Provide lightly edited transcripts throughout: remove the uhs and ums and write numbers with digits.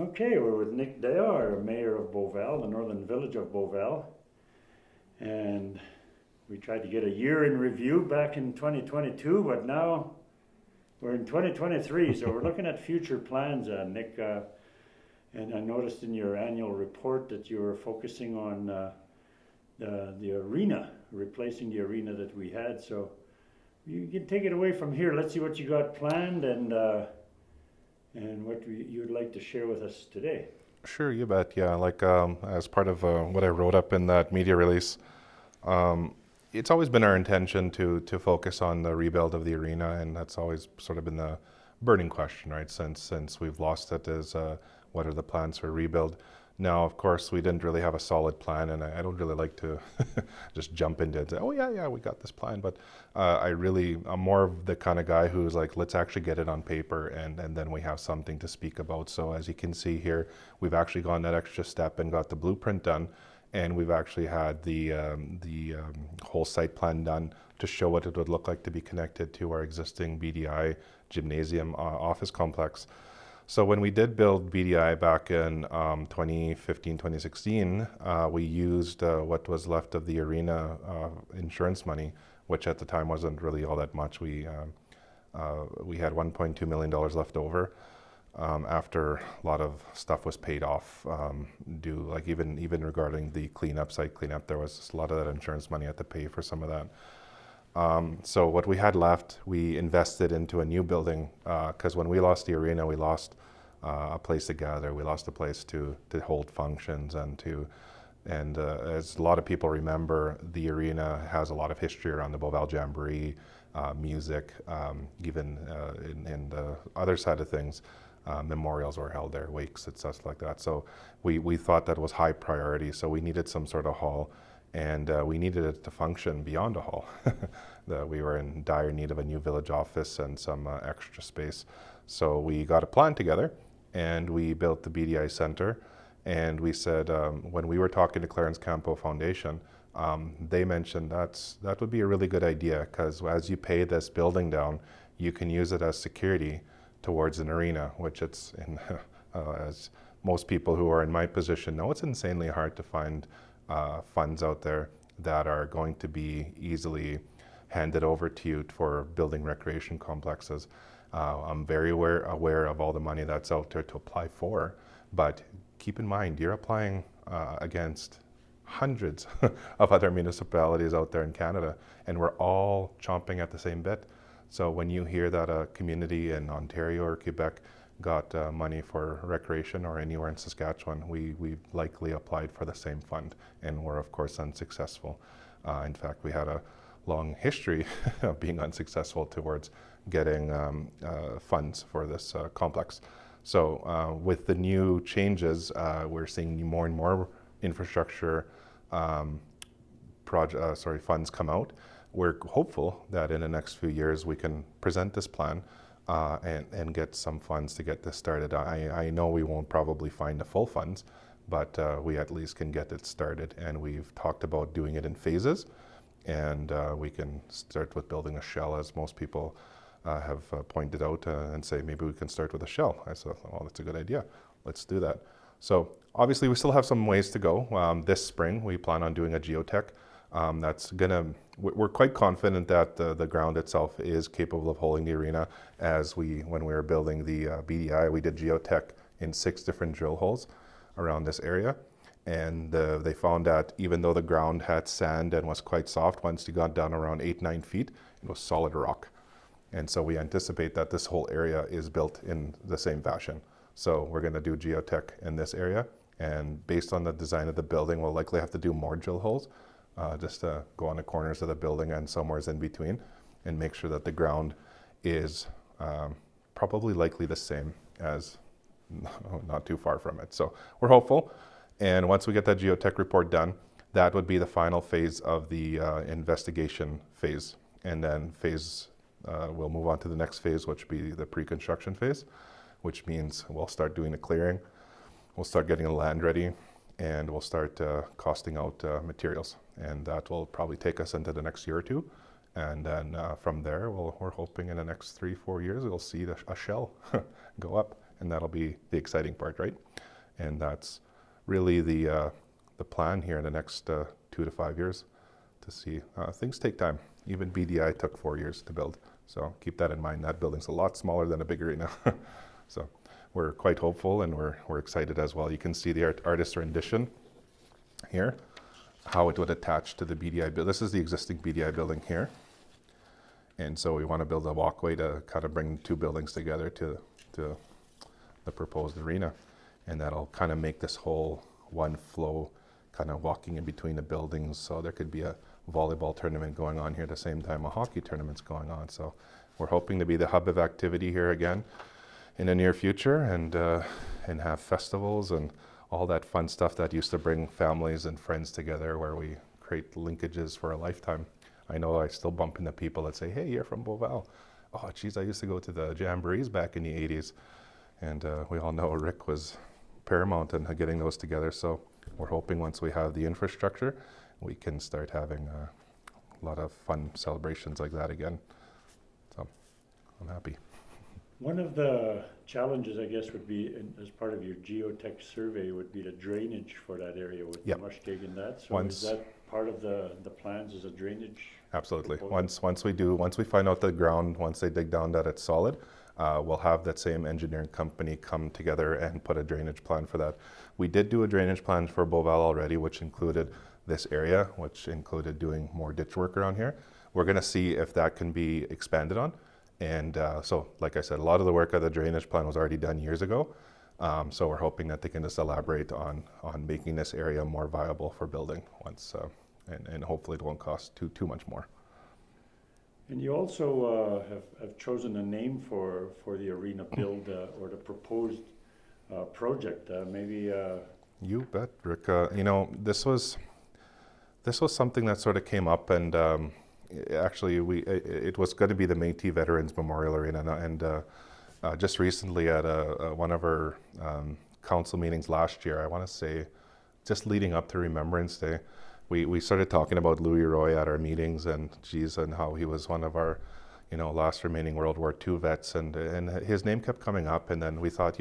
Okay, we're with Nick Daigneault, Mayor of Beauval, the northern village of Beauval. And we tried to get a year in review back in 2022, but now we're in 2023, so we're looking at future plans, Nick. And I noticed in your annual report that you were focusing on the arena, replacing the arena that we had. So you can take it away from here. Let's see what you got planned and what you'd like to share with us today. Sure, you bet. Yeah, like as part of what I wrote up in that media release, um, it's always been our intention to focus on the rebuild of the arena, and that's always sort of been the burning question, right? Since we've lost it, is what are the plans for rebuild? Now, of course, we didn't really have a solid plan, and I don't really like to just jump into it and say, oh yeah, we got this plan. But I'm more of the kind of guy who's like, let's actually get it on paper, and then we have something to speak about. So as you can see here, we've actually gone that extra step and got the blueprint done, and we've actually had the whole site plan done to show what it would look like to be connected to our existing BDI gymnasium office complex. So when we did build BDI back in 2015, 2016, we used what was left of the arena insurance money, which at the time wasn't really all that much. We had $1.2 million left over after a lot of stuff was paid off due, like even regarding the site cleanup, there was a lot of that insurance money had to pay for some of that. So what we had left, we invested into a new building because when we lost the arena, we lost a place to gather, we lost a place to hold functions and as a lot of people remember, the arena has a lot of history around the Beauval Jamboree, music, even in the other side of things, memorials were held there, wakes and stuff like that. So we thought that was high priority, so we needed some sort of hall. And we needed it to function beyond a hall. We were in dire need of a new village office and some extra space. So we got a plan together and we built the BDI Center. And we said, when we were talking to Clarence Campo Foundation, they mentioned that would be a really good idea because as you pay this building down, you can use it as security towards an arena, which it's, as most people who are in my position know, it's insanely hard to find funds out there that are going to be easily handed over to you for building recreation complexes. I'm very aware of all the money that's out there to apply for, but keep in mind, you're applying against hundreds of other municipalities out there in Canada, and we're all chomping at the same bit. So when you hear that a community in Ontario or Quebec got money for recreation or anywhere in Saskatchewan, we likely applied for the same fund and were of course unsuccessful. In fact, we had a long history of being unsuccessful towards getting funds for this complex. So with the new changes, we're seeing more and more infrastructure funds come out. We're hopeful that in the next few years we can present this plan and get some funds to get this started. I know we won't probably find the full funds, but we at least can get it started. And we've talked about doing it in phases. And we can start with building a shell, as most people have pointed out, and say maybe we can start with a shell. I said, oh, that's a good idea. Let's do that. So obviously we still have some ways to go. This spring we plan on doing a geotech. We're quite confident that the ground itself is capable of holding the arena. When we were building the BDI, we did geotech in 6 different drill holes around this area. And they found that even though the ground had sand and was quite soft, once you got down around 8-9 feet, it was solid rock. And so we anticipate that this whole area is built in the same fashion. So we're going to do geotech in this area. And based on the design of the building, we'll likely have to do more drill holes. Just to go on the corners of the building and somewhere in between and make sure that the ground is probably likely the same as not too far from it. So we're hopeful. And once we get that geotech report done, that would be the final phase of the investigation phase. And then we'll move on to the next phase, which will be the pre-construction phase, which means we'll start doing the clearing, we'll start getting the land ready, and we'll start costing out materials. And that will probably take us into the next year or two. And then from there, we're hoping in the next 3-4 years, we'll see a shell go up and that'll be the exciting part, right? And that's really the plan here in the next 2 to 5 years to see. Things take time. Even BDI took 4 years to build, so keep that in mind. That building's a lot smaller than a big arena. So we're quite hopeful, and we're excited as well. You can see the artist's rendition here, how it would attach to the BDI building. This is the existing BDI building here. And so we want to build a walkway to kind of bring two buildings together to the proposed arena. And that'll kind of make this whole one flow, kind of walking in between the buildings. So there could be a volleyball tournament going on here at the same time a hockey tournament's going on. So we're hoping to be the hub of activity here again in the near future, and have festivals and all that fun stuff that used to bring families and friends together, where we create linkages for a lifetime. I know I still bump into people that say, hey, you're from Beauval. Oh, geez, I used to go to the jamborees back in the 80s. And we all know Rick was paramount in getting those together. So we're hoping once we have the infrastructure, we can start having a lot of fun celebrations like that again. So I'm happy. One of the challenges, I guess, would be, as part of your geotech survey, would be the drainage for that area with the mushkeg and that. So is that part of the plans, is a drainage? Absolutely. Proposal? Once we find out the ground, once they dig down that it's solid, we'll have that same engineering company come together and put a drainage plan for that. We did do a drainage plan for Beauval already, which included this area, which included doing more ditch work around here. We're going to see if that can be expanded on. And so, like I said, a lot of the work of the drainage plan was already done years ago. So we're hoping that they can just elaborate on making this area more viable for building once, and hopefully it won't cost too much more. And you also have chosen a name for the arena build, or the proposed project. Maybe. You bet, Rick. This was something that sort of came up, and actually it was going to be the Métis Veterans Memorial Arena, and just recently at one of our council meetings last year, I want to say, just leading up to Remembrance Day, we started talking about Louis Roy at our meetings, and how he was one of our, last remaining World War II vets, and his name kept coming up, and then we thought,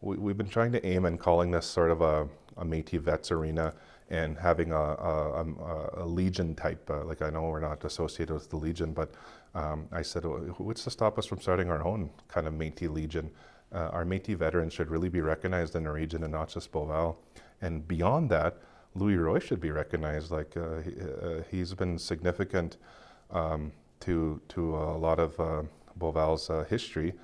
we've been trying to aim and calling this sort of a Métis Vets Arena, and having a Legion type, like, I know we're not associated with the Legion, but I said, what's to stop us from starting our own kind of Métis Legion? Our Métis veterans should really be recognized in the region, and not just Beauval. And beyond that, Louis Roy should be recognized. Like, he's been significant to a lot of Beauval's history,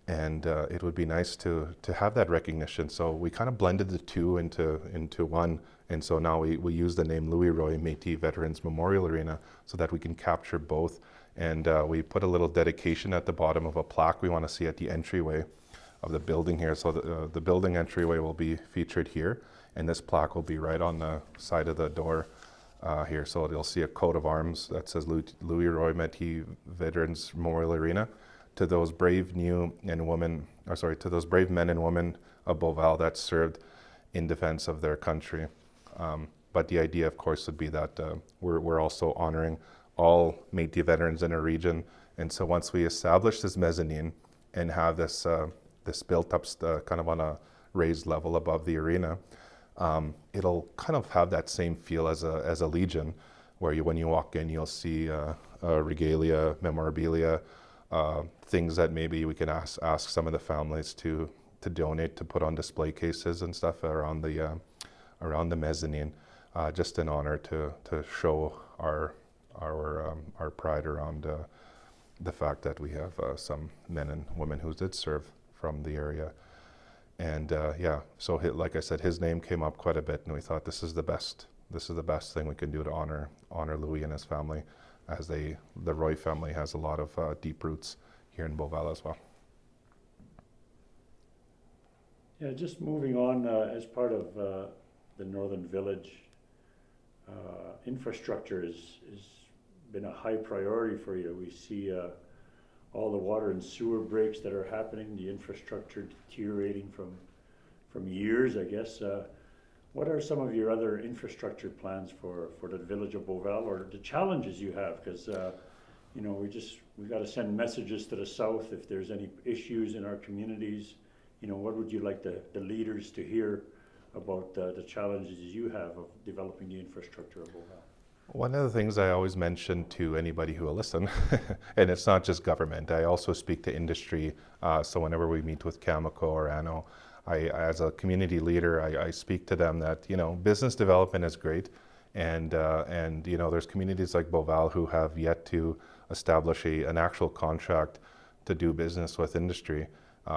and it would be nice to have that recognition. So we kind of blended the two into one, and so now we use the name Louis Roy Métis Veterans Memorial Arena so that we can capture both. And we put a little dedication at the bottom of a plaque we want to see at the entryway of the building here. So the building entryway will be featured here, and this plaque will be right on the side of the door here. So you'll see a coat of arms that says Louis Roy Métis Veterans Memorial Arena, to those brave men and women of Beauval that served in defense of their country. But the idea, of course, would be that we're also honoring all Métis veterans in our region. And so once we establish this mezzanine and have this built up kind of on a raised level above the arena, it'll kind of have that same feel as a Legion, where when you walk in, you'll see regalia, memorabilia, things that maybe we can ask some of the families to donate, to put on display cases and stuff around the mezzanine, just in honor to show our pride around the fact that we have some men and women who did serve from the area. And so like I said, his name came up quite a bit, and we thought this is the best thing we can do to honor Louis and his family, as the Roy family has a lot of deep roots here in Beauval as well. Yeah, just moving on, as part of the Northern Village, infrastructure has been a high priority for you. We see all the water and sewer breaks that are happening, the infrastructure deteriorating from years, I guess. What are some of your other infrastructure plans for the village of Beauval, or the challenges you have? Because we've got to send messages to the south if there's any issues in our communities. what would you like the leaders to hear about the challenges you have of developing the infrastructure of Beauval? One of the things I always mention to anybody who will listen, and it's not just government, I also speak to industry. So whenever we meet with Cameco or ANO, as a community leader, I speak to them that, business development is great. And there's communities like Beauval who have yet to establish an actual contract to do business with industry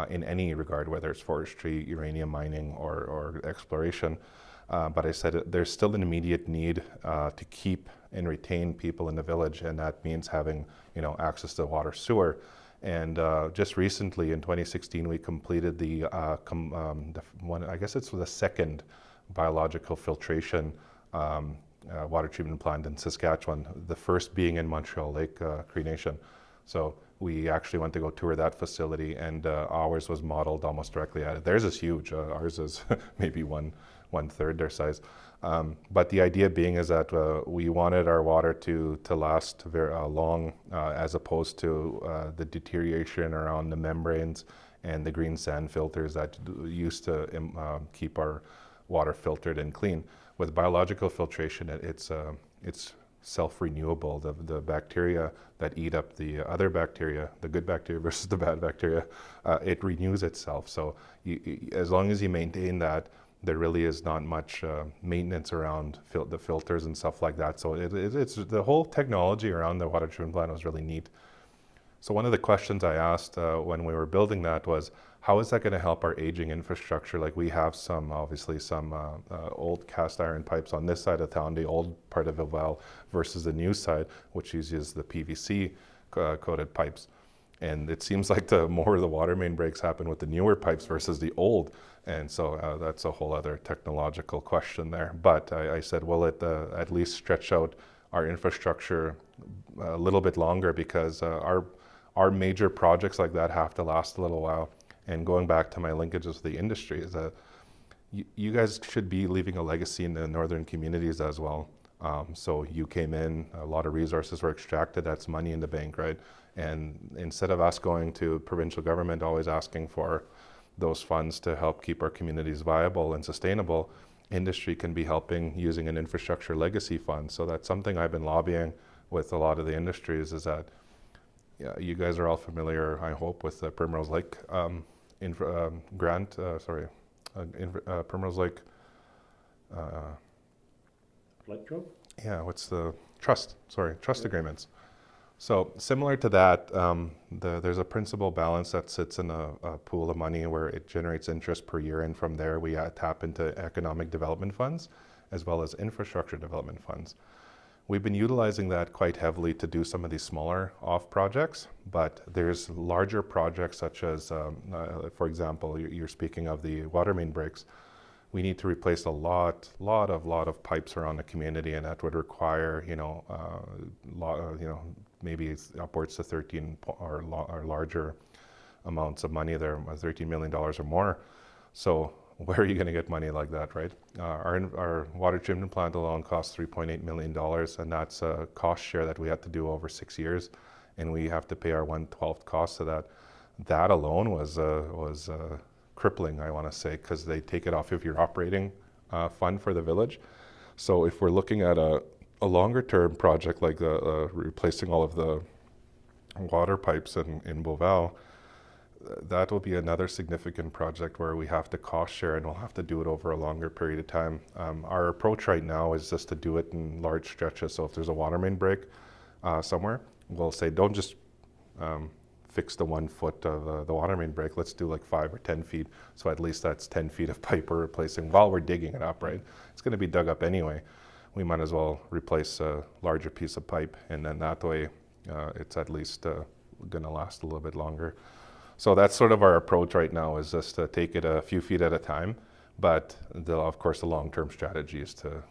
in any regard, whether it's forestry, uranium mining, or exploration. But I said there's still an immediate need to keep and retain people in the village, and that means having access to water, sewer. And just recently, in 2016, we completed the one. I guess it's the second biological filtration water treatment plant in Saskatchewan. The first being in Montreal Lake, Cree Nation. So we actually went to go tour that facility, and ours was modeled almost directly at it. Theirs is huge. Ours is maybe one third their size. But the idea being is that we wanted our water to last very long, as opposed to the deterioration around the membranes and the green sand filters that used to keep our water filtered and clean. With biological filtration, it's self-renewable. The bacteria that eat up the other bacteria, the good bacteria versus the bad bacteria, it renews itself. So as long as you maintain that, there really is not much maintenance around the filters and stuff like that. So it's the whole technology around the water treatment plant was really neat. So one of the questions I asked when we were building that was, how is that going to help our aging infrastructure? Like we have obviously some old cast iron pipes on this side of town, the old part of Beauval, versus the new side, which uses the PVC coated pipes. And it seems like the more the water main breaks happen with the newer pipes versus the old. And so that's a whole other technological question there. But I said, will it at least stretch out our infrastructure a little bit longer, because our major projects like that have to last a little while. And going back to my linkages with the industry is that you guys should be leaving a legacy in the northern communities as well. So you came in, a lot of resources were extracted, that's money in the bank, right? And instead of us going to provincial government always asking for those funds to help keep our communities viable and sustainable, industry can be helping using an infrastructure legacy fund. So that's something I've been lobbying with a lot of the industries, is that you guys are all familiar, I hope, with the Primrose Lake grant, Primrose Lake. Flood code? Yeah, what's the trust agreements. So similar to that, there's a principal balance that sits in a pool of money where it generates interest per year, and from there we tap into economic development funds as well as infrastructure development funds. We've been utilizing that quite heavily to do some of these smaller off projects, but there's larger projects such as, for example, you're speaking of the water main breaks. We need to replace a lot of pipes around the community, and that would require, maybe it's upwards to 13 or larger amounts of money there, $13 million or more. So where are you going to get money like that, right? Our water treatment plant alone costs $3.8 million, and that's a cost share that we had to do over 6 years, and we have to pay our 1/12 cost of that. That alone was crippling, I want to say, because they take it off of your operating fund for the village. So if we're looking at a longer term project like replacing all of the water pipes in Beauval, that will be another significant project where we have to cost share, and we'll have to do it over a longer period of time. Our approach right now is just to do it in large stretches. So if there's a water main break somewhere, we'll say, don't just fix the 1 foot of the water main break. Let's do like 5 or 10 feet. So at least that's 10 feet of pipe we're replacing while we're digging it up, right? It's going to be dug up anyway. We might as well replace a larger piece of pipe, and then that way it's at least going to last a little bit longer. So that's sort of our approach right now, is just to take it a few feet at a time. But of course, the long-term strategy is to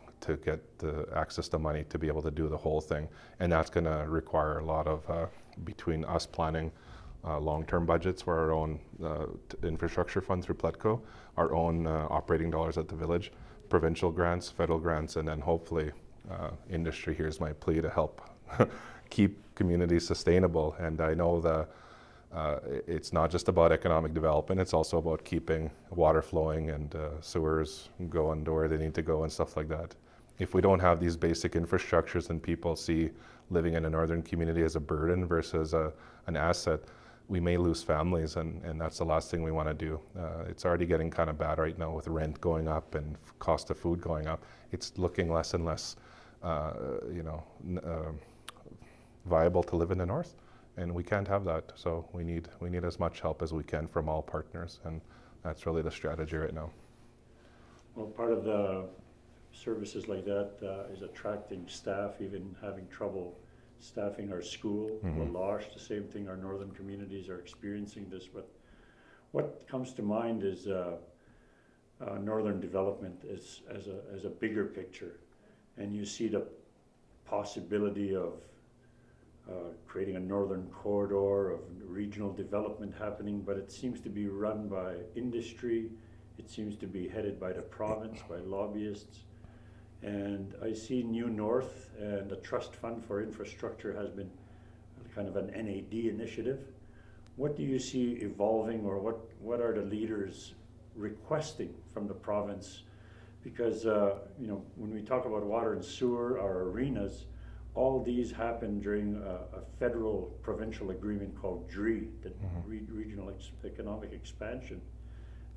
get the access to money to be able to do the whole thing. And that's going to require a lot of, between us planning long-term budgets for our own infrastructure fund through Pletco, our own operating dollars at the village, provincial grants, federal grants, and then hopefully industry. Here's my plea to help keep communities sustainable. And I know It's not just about economic development, it's also about keeping water flowing and sewers going to where they need to go and stuff like that. If we don't have these basic infrastructures and people see living in a northern community as a burden versus an asset, we may lose families, and that's the last thing we want to do. It's already getting kind of bad right now with rent going up and cost of food going up. It's looking less and less viable to live in the north, and we can't have that. So we need as much help as we can from all partners, and that's really the strategy right now. Well, part of the services like that is attracting staff, even having trouble staffing our school. Lash, the same thing, our northern communities are experiencing this, but what comes to mind is northern development as a bigger picture, and you see the possibility of creating a northern corridor of regional development happening, but it seems to be run by industry, it seems to be headed by the province, by lobbyists. And I see New North and the Trust Fund for Infrastructure has been kind of an NAD initiative. What do you see evolving, or what are the leaders requesting from the province? Because when we talk about water and sewer, our arenas, all these happen during a federal provincial agreement called DRE, the Regional Economic Expansion.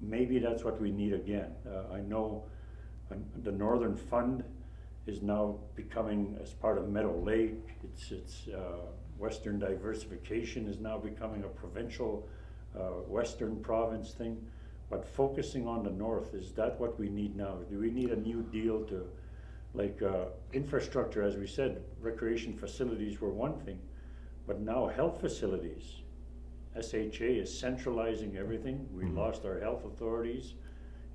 Maybe that's what we need again. I know the Northern Fund is now becoming, as part of Meadow Lake, it's Western diversification is now becoming a provincial Western province thing. But focusing on the north, is that what we need now? Do we need a new deal to, like infrastructure, as we said, recreation facilities were one thing, but now health facilities. SHA is centralizing everything. We lost our health authorities.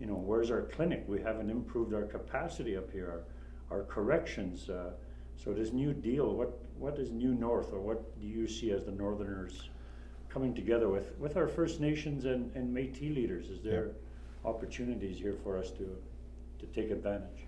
Where's our clinic? We haven't improved our capacity up here, our corrections. So this new deal, what is New North, or what do you see as the Northerners coming together with our First Nations and Métis leaders? Is there opportunities here for us to take advantage?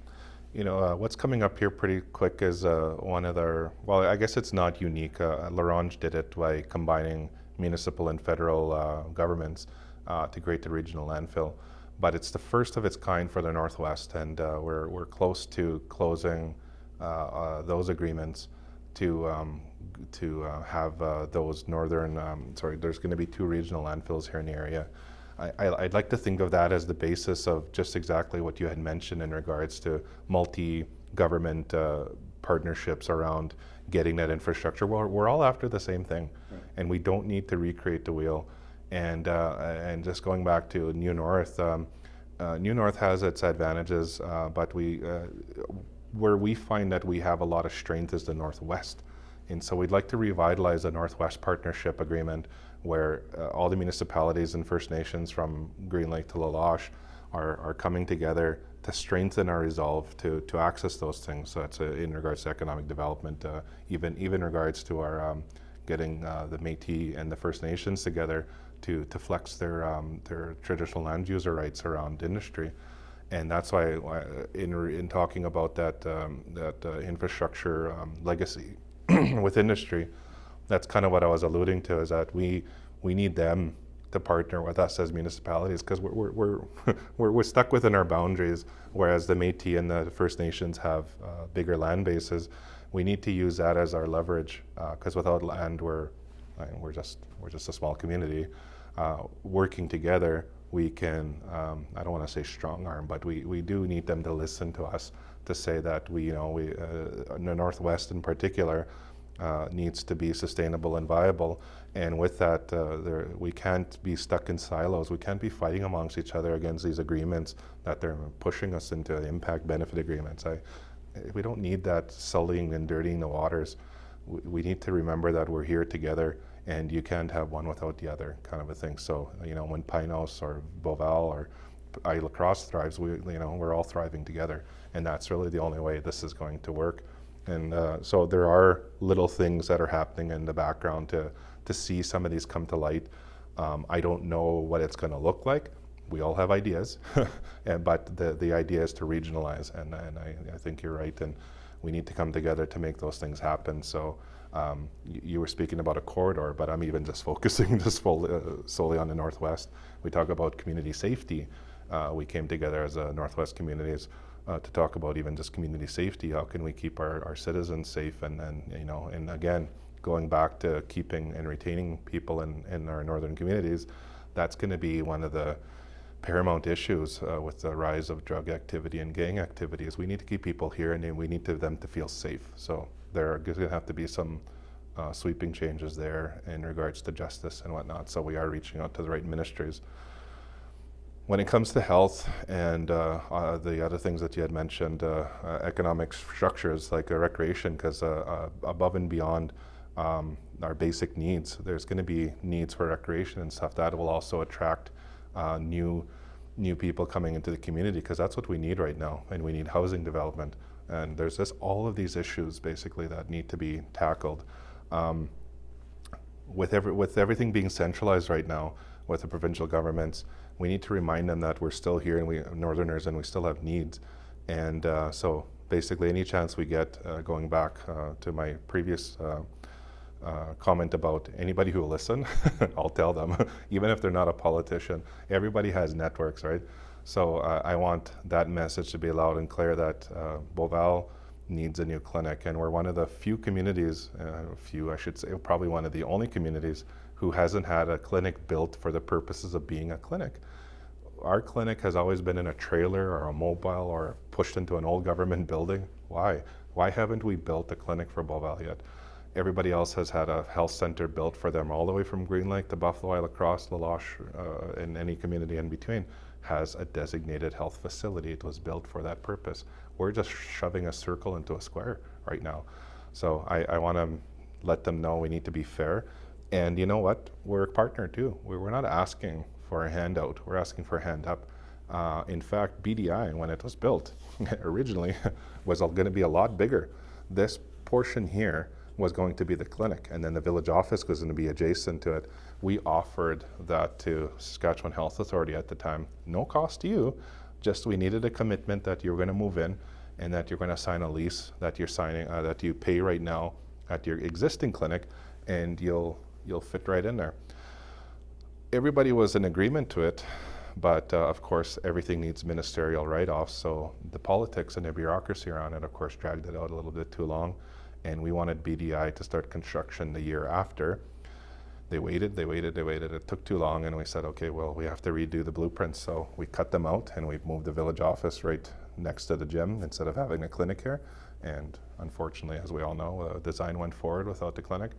What's coming up here pretty quick is one of their, well, I guess it's not unique. L'Orange did it by combining municipal and federal governments to create the regional landfill. But it's the first of its kind for the Northwest, and we're close to closing those agreements to have those northern. There's going to be 2 regional landfills here in the area. I'd like to think of that as the basis of just exactly what you had mentioned in regards to multi-government partnerships around getting that infrastructure. Well, we're all after the same thing, and we don't need to recreate the wheel. And just going back to New North, New North has its advantages, but where we find that we have a lot of strength is the Northwest. And so we'd like to revitalize the Northwest Partnership Agreement, where all the municipalities and First Nations from Green Lake to Lache are coming together to strengthen our resolve to access those things. So that's in regards to economic development, even in regards to our getting the Métis and the First Nations together to flex their traditional land user rights around industry. And that's why in talking about that infrastructure legacy with industry, that's kind of what I was alluding to, is that we need them to partner with us as municipalities, because we're stuck within our boundaries, whereas the Métis and the First Nations have bigger land bases. We need to use that as our leverage, because without land, we're just a small community. Working together, we can, I don't want to say strong arm, but we do need them to listen to us, to say that the Northwest in particular needs to be sustainable and viable. And with that, we can't be stuck in silos. We can't be fighting amongst each other against these agreements that they're pushing us into, impact benefit agreements. We don't need that sullying and dirtying the waters. We need to remember that we're here together, and you can't have one without the other, kind of a thing. So, when Pinos or Beauval or Isle Cross thrives, we're all thriving together, and that's really the only way this is going to work. And so there are little things that are happening in the background to see some of these come to light. I don't know what it's going to look like. We all have ideas, but the idea is to regionalize, and I think you're right, and we need to come together to make those things happen. So You were speaking about a corridor, but I'm even just focusing solely on the Northwest. We talk about community safety. We came together as a Northwest communities to talk about even just community safety. How can we keep our citizens safe? And and again, going back to keeping and retaining people in our northern communities, that's going to be one of the paramount issues with the rise of drug activity and gang activity. Is we need to keep people here, and we need them to feel safe. So there are going to have to be some sweeping changes there in regards to justice and whatnot. So we are reaching out to the right ministries. When it comes to health and the other things that you had mentioned, economic structures like recreation, because above and beyond our basic needs, there's going to be needs for recreation and stuff that will also attract new people coming into the community, because that's what we need right now, and we need housing development. And there's just all of these issues basically that need to be tackled. With everything being centralized right now with the provincial governments, we need to remind them that we're still here and we Northerners, and we still have needs. And so basically any chance we get, going back to my previous comment about anybody who will listen, I'll tell them, even if they're not a politician, everybody has networks, right? So I want that message to be loud and clear that Beauval needs a new clinic, and we're one of the few communities, I should say, probably one of the only communities who hasn't had a clinic built for the purposes of being a clinic. Our clinic has always been in a trailer or a mobile or pushed into an old government building. Why? Why haven't we built a clinic for Beauval yet? Everybody else has had a health center built for them, all the way from Green Lake to Buffalo, La Crosse, La Loche, and any community in between has a designated health facility. It was built for that purpose. We're just shoving a circle into a square right now. So I want to let them know we need to be fair. And you know what? We're a partner too. We're not asking for a handout. We're asking for a hand up. In fact, BDI, when it was built originally, was going to be a lot bigger. This portion here was going to be the clinic, and then the village office was going to be adjacent to it. We offered that to Saskatchewan Health Authority at the time. No cost to you, just we needed a commitment that you're going to move in and that you're going to sign a lease that you're signing, that you pay right now at your existing clinic, and you'll fit right in there. Everybody was in agreement to it, but of course everything needs ministerial write-offs, so the politics and the bureaucracy around it of course dragged it out a little bit too long, and we wanted BDI to start construction the year after. They waited, it took too long, and we said, okay, well, we have to redo the blueprints, so we cut them out and we've moved the village office right next to the gym instead of having a clinic here. And unfortunately, as we all know, the design went forward without the clinic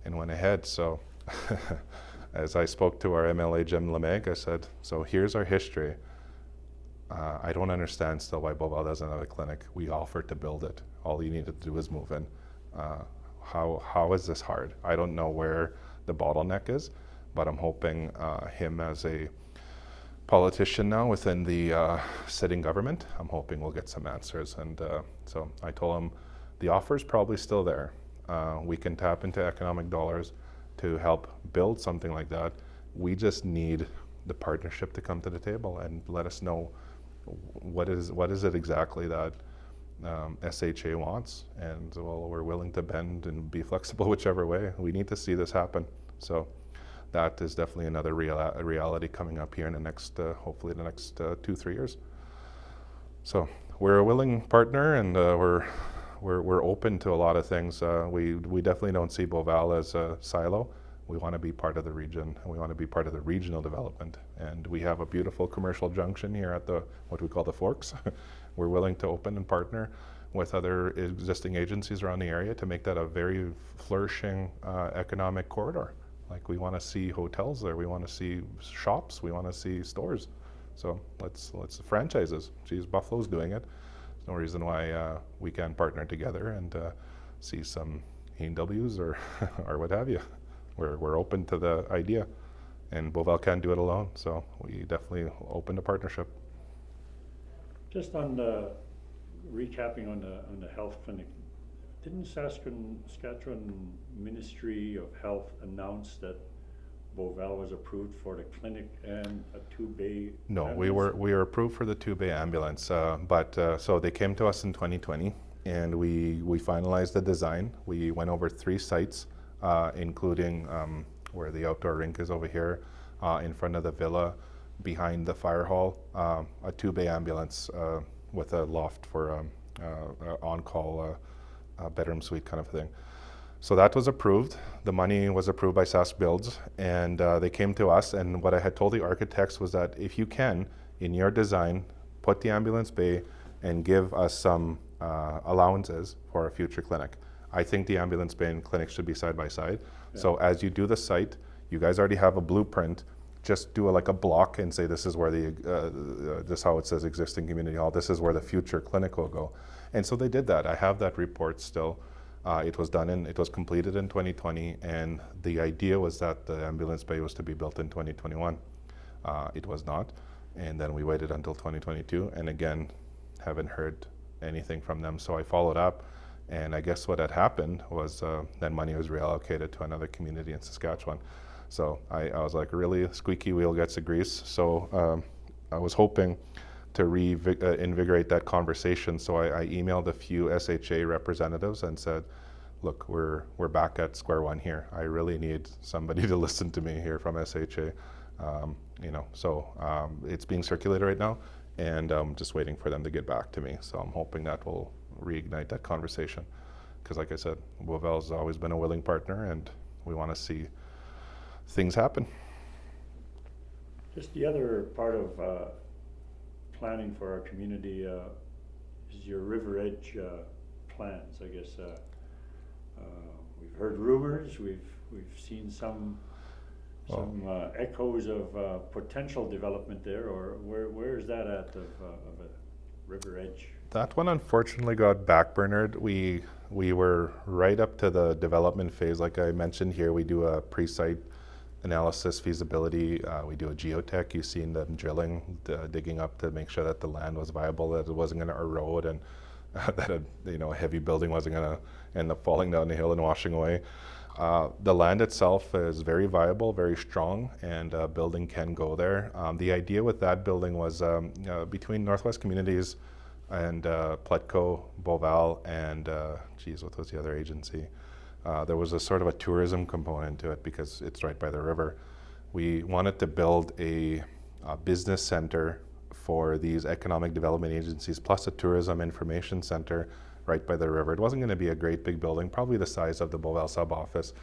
and went ahead. So as I spoke to our MLA, Jim Lemeg, I said, so here's our history. I don't understand still why Beauval doesn't have a clinic. We offered to build it. All you needed to do is move in. How is this hard? I don't know where the bottleneck is, but I'm hoping him as a politician now within the sitting government, I'm hoping we'll get some answers. And so I told him the offer is probably still there. We can tap into economic dollars to help build something like that. We just need the partnership to come to the table and let us know what is it exactly that SHA wants, and well, we're willing to bend and be flexible whichever way. We need to see this happen. So that is definitely another reality coming up here in the next, hopefully the next 2-3 years. So we're a willing partner, and we're open to a lot of things. We definitely don't see Beauval as a silo. We want to be part of the region, and we want to be part of the regional development. And we have a beautiful commercial junction here at what we call the Forks. We're willing to open and partner with other existing agencies around the area to make that a very flourishing economic corridor. Like, we want to see hotels there, we want to see shops, we want to see stores. So let's franchises. Geez, Buffalo's doing it. There's no reason why we can't partner together and see some A&Ws or or what have you. We're open to the idea, and Beauval can't do it alone, so we definitely open to partnership. Just on the recapping on the health clinic, didn't Saskatchewan Ministry of Health announce that Beauval was approved for the clinic and a 2-bay No, ambulance? we were approved for the 2-bay ambulance, but so they came to us in 2020, and we finalized the design. We went over 3 sites, including where the outdoor rink is over here, in front of the villa, behind the fire hall, a 2-bay ambulance with a loft for on-call bedroom suite kind of thing. So that was approved. The money was approved by Sask Builds, and they came to us. And what I had told the architects was that if you can, in your design, put the ambulance bay and give us some allowances for a future clinic. I think the ambulance bay and clinic should be side by side. Yeah. So as you do the site, you guys already have a blueprint. Just do like a block and say this is where this is how it says existing community hall. This is where the future clinic will go. And so they did that. I have that report still. It was completed in 2020, and the idea was that the ambulance bay was to be built in 2021. It was not, and then we waited until 2022, and again, haven't heard anything from them. So I followed up, and I guess what had happened was that money was reallocated to another community in Saskatchewan. So I was like, really, squeaky wheel gets the grease. So I was hoping to invigorate that conversation. So I emailed a few SHA representatives and said, look, we're back at square one here. I really need somebody to listen to me here from SHA. It's being circulated right now, and I'm just waiting for them to get back to me. So I'm hoping that will reignite that conversation. Because like I said, Beauval has always been a willing partner, and we want to see things happen. Just the other part of planning for our community is your river edge plans. I guess we've heard rumors, we've seen some echoes of potential development there, or where is that at of a river edge? That one unfortunately got backburnered. We were right up to the development phase. Like I mentioned here, we do a pre-site analysis, feasibility. We do a geotech. You've seen them drilling, digging up to make sure that the land was viable, that it wasn't going to erode, and that a heavy building wasn't going to end up falling down the hill and washing away. The land itself is very viable, very strong, and a building can go there. The idea with that building was between Northwest Communities and Pletco, Beauval, and what was the other agency? There was a sort of a tourism component to it because it's right by the river. We wanted to build a business center for these economic development agencies, plus a tourism information center right by the river. It wasn't going to be a great big building, probably the size of the Beauval sub-office,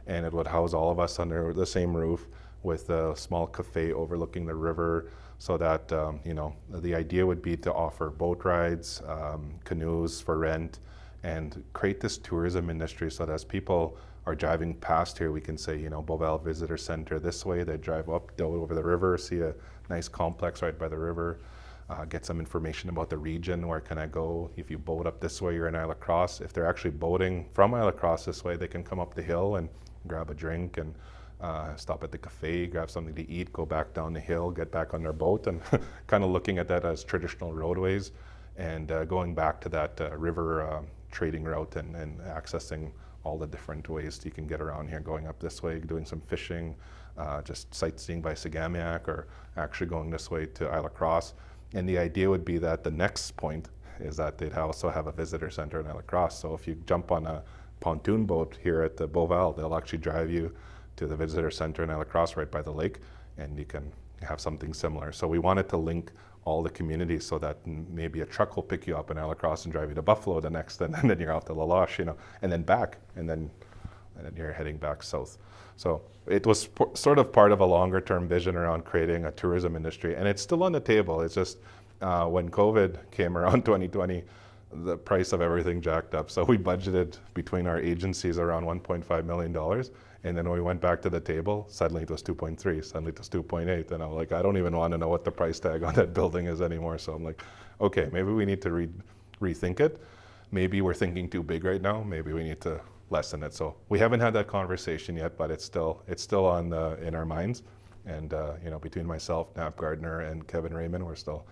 and it would house all of us under the same roof with a small cafe overlooking the river, so that the idea would be to offer boat rides, canoes for rent, and create this tourism industry so that as people are driving past here, we can say, Beauval Visitor Center this way. They drive up, go over the river, see a nice complex right by the river, get some information about the region. Where can I go? If you boat up this way, you're in Isle Cross. If they're actually boating from Isle Cross this way, they can come up the hill and grab a drink and stop at the cafe, grab something to eat, go back down the hill, get back on their boat, and kind of looking at that as traditional roadways, and going back to that river trading route and accessing all the different ways you can get around here, going up this way, doing some fishing, just sightseeing by Sagamiak, or actually going this way to Isle Cross. And the idea would be that the next point is that they'd also have a visitor center in Isle Cross. So if you jump on a pontoon boat here at the Beauval, they'll actually drive you to the visitor center in Isle Cross right by the lake, and you can have something similar. So we wanted to link all the communities so that maybe a truck will pick you up in Isle Cross and drive you to Buffalo the next, and then you're out to La Loche, and then back, and then you're heading back south. So it was sort of part of a longer term vision around creating a tourism industry, and it's still on the table. It's just when COVID came around 2020, the price of everything jacked up. So we budgeted between our agencies around $1.5 million. And then when we went back to the table, suddenly it was 2.3, suddenly it was 2.8. And I'm like, I don't even want to know what the price tag on that building is anymore. So I'm like, okay, maybe we need to rethink it. Maybe we're thinking too big right now. Maybe we need to lessen it. So we haven't had that conversation yet, but it's still on in our minds. And between myself, Nap Gardner, and Kevin Raymond, we're still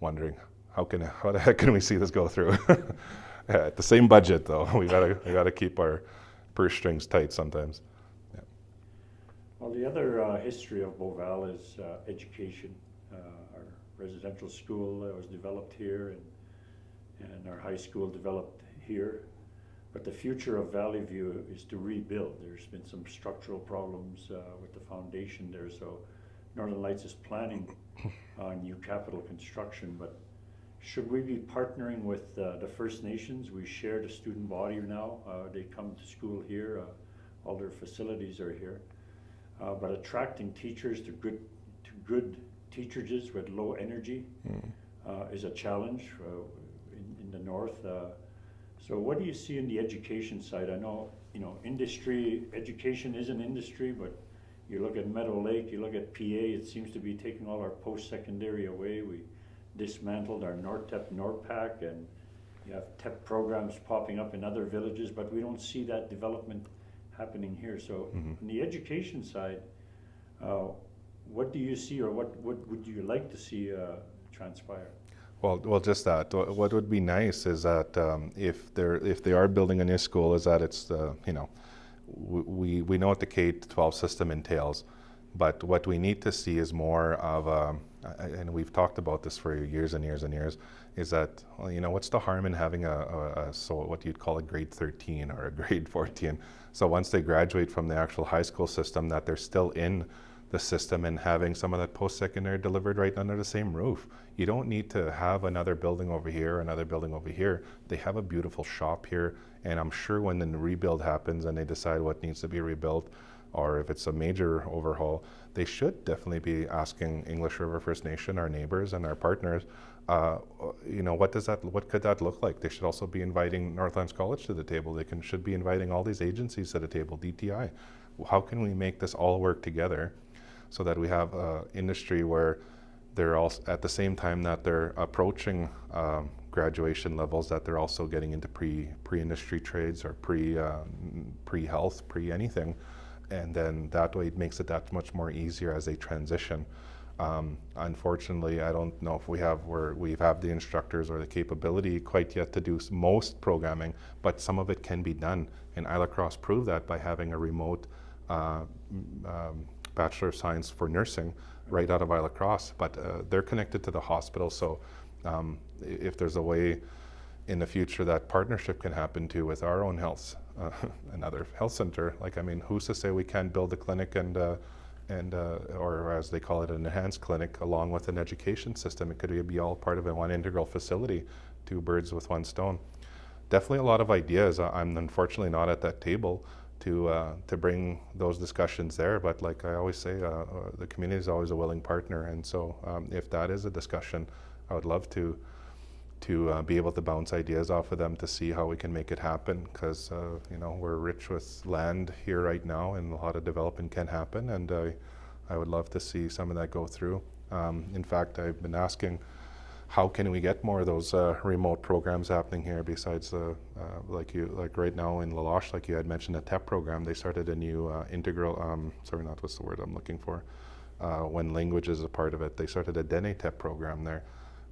wondering how the heck can we see this go through? At the same budget, though, we gotta keep our purse strings tight sometimes. Yeah. Well, the other history of Beauval is education. Our residential school was developed here, and our high school developed here. But the future of Valley View is to rebuild. There's been some structural problems with the foundation there, so Northern Lights is planning on new capital construction. But should we be partnering with the First Nations? We share the student body now. They come to school here. All their facilities are here. But attracting teachers to good teacherages with low energy is a challenge in the north. So what do you see in the education side? I know, industry, education is an industry, but you look at Meadow Lake, you look at PA, it seems to be taking all our post-secondary away. We dismantled our NorTep, NorPac, and you have TEP programs popping up in other villages, but we don't see that development happening here. So on the education side, what do you see, or what would you like to see transpire? Well, just that. What would be nice is that if they are building a new school, is that it's we know what the K-12 system entails, but what we need to see is more of and we've talked about this for years and years and years, is that what's the harm in having so what you'd call a grade 13 or a grade 14? So once they graduate from the actual high school system, that they're still in the system and having some of that post-secondary delivered right under the same roof. You don't need to have another building over here, another building over here. They have a beautiful shop here, and I'm sure when the rebuild happens and they decide what needs to be rebuilt, or if it's a major overhaul, they should definitely be asking English River First Nation, our neighbors and our partners, what could that look like? They should also be inviting Northlands College to the table. They should be inviting all these agencies to the table, DTI. How can we make this all work together so that we have industry where they're all at the same time that they're approaching graduation levels, that they're also getting into pre-industry trades or pre-health, pre-anything, and then that way it makes it that much more easier as they transition. Unfortunately, I don't know if we have the instructors or the capability quite yet to do most programming, but some of it can be done, and Isla Cross proved that by having a remote Bachelor of Science for Nursing right out of Isla Cross, but they're connected to the hospital, so if there's a way in the future that partnership can happen too with our own health, another health center, who's to say we can't build a clinic and or as they call it, an enhanced clinic along with an education system. It could be all part of one integral facility, two birds with one stone. Definitely a lot of ideas. I'm unfortunately not at that table to bring those discussions there, but like I always say, the community is always a willing partner, and so if that is a discussion, I would love to be able to bounce ideas off of them to see how we can make it happen, because we're rich with land here right now, and a lot of development can happen, and I would love to see some of that go through. In fact, I've been asking, how can we get more of those remote programs happening here besides like right now in La Loche, like you had mentioned, a TEP program. They started a new integral, what's the word I'm looking for, when language is a part of it. They started a Dene TEP program there,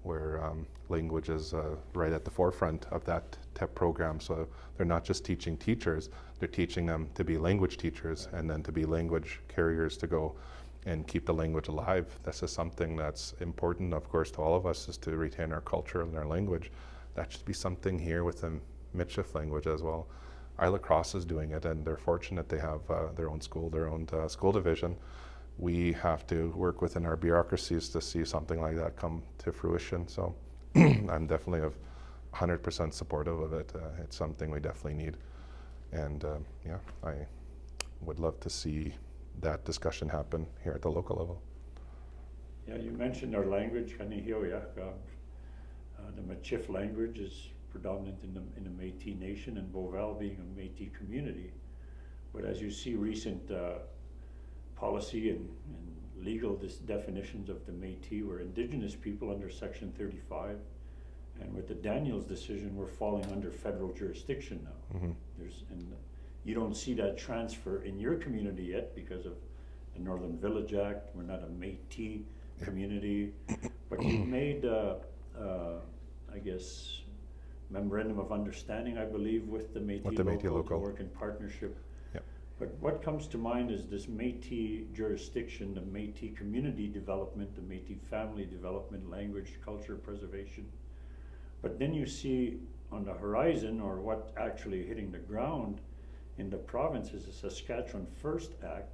where language is right at the forefront of that TEP program. So they're not just teaching teachers, they're teaching them to be language teachers and then to be language carriers to go and keep the language alive. This is something that's important, of course, to all of us, is to retain our culture and our language. That should be something here with the Michif language as well. Isla Cross is doing it, and they're fortunate they have their own school, their own school division. We have to work within our bureaucracies to see something like that come to fruition. So I'm definitely 100% supportive of it. It's something we definitely need. And I would love to see that discussion happen here at the local level. Yeah, you mentioned our language, Kanihiyoyak. The Michif language is predominant in the Métis Nation, and Beauval being a Métis community. But as you see recent policy and legal definitions of the Métis, we're Indigenous people under Section 35, and with the Daniels decision, we're falling under federal jurisdiction now. Mm-hmm. And you don't see that transfer in your community yet because of the Northern Village Act. We're not a Métis community, but you've made, I guess, memorandum of understanding, I believe, with the Métis local to work in partnership. Yep. But what comes to mind is this Métis jurisdiction, the Métis community development, the Métis family development, language, culture preservation. But then you see on the horizon, or what actually hitting the ground in the province, is the Saskatchewan First Act,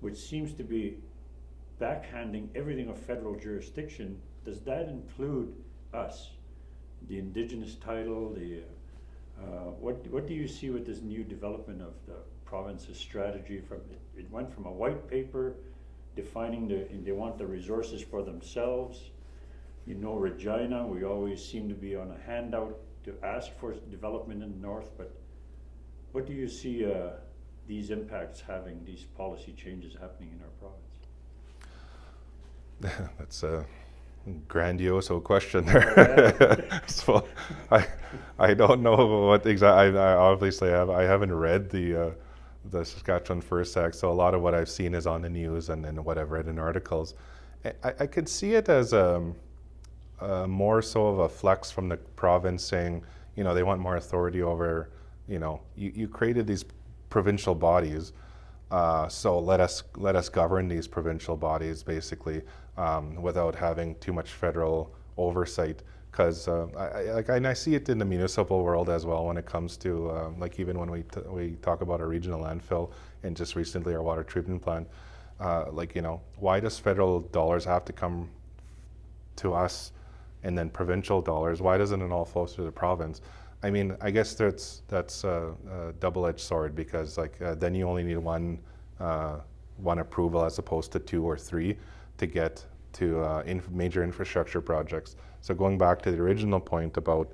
which seems to be backhanding everything of federal jurisdiction. Does that include us? The Indigenous title, what do you see with this new development of the province's strategy? It went from a white paper defining they want the resources for themselves. Regina, we always seem to be on a handout to ask for development in the north, but what do you see these impacts having, these policy changes happening in our province? That's a grandiose question there. So I don't know what exactly. I obviously I haven't read the Saskatchewan First Act, so a lot of what I've seen is on the news and what I've read in articles. I could see it as more so of a flex from the province saying, they want more authority over, you created these provincial bodies, so let us govern these provincial bodies basically, without having too much federal oversight. Because I see it in the municipal world as well when it comes to even when we talk about our regional landfill and just recently our water treatment plant. Why does federal dollars have to come to us, and then provincial dollars? Why doesn't it all flow through the province? I mean, I guess that's a double-edged sword, because then you only need one approval as opposed to 2 or 3 to get to major infrastructure projects. So going back to the original point about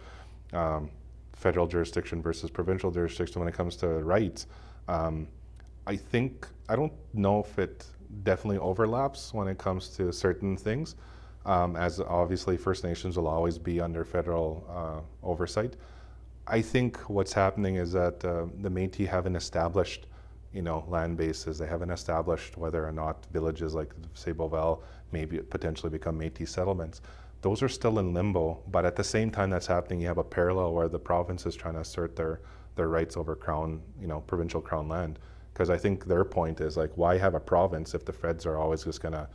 federal jurisdiction versus provincial jurisdiction when it comes to rights, I don't know if it definitely overlaps when it comes to certain things, as obviously First Nations will always be under federal oversight. I think what's happening is that the Métis haven't established, land bases. They haven't established whether or not villages like, say, Beauval maybe potentially become Métis settlements. Those are still in limbo, but at the same time that's happening, you have a parallel where the province is trying to assert their rights over crown, provincial crown land. Because I think their point is why have a province if the feds are always just gonna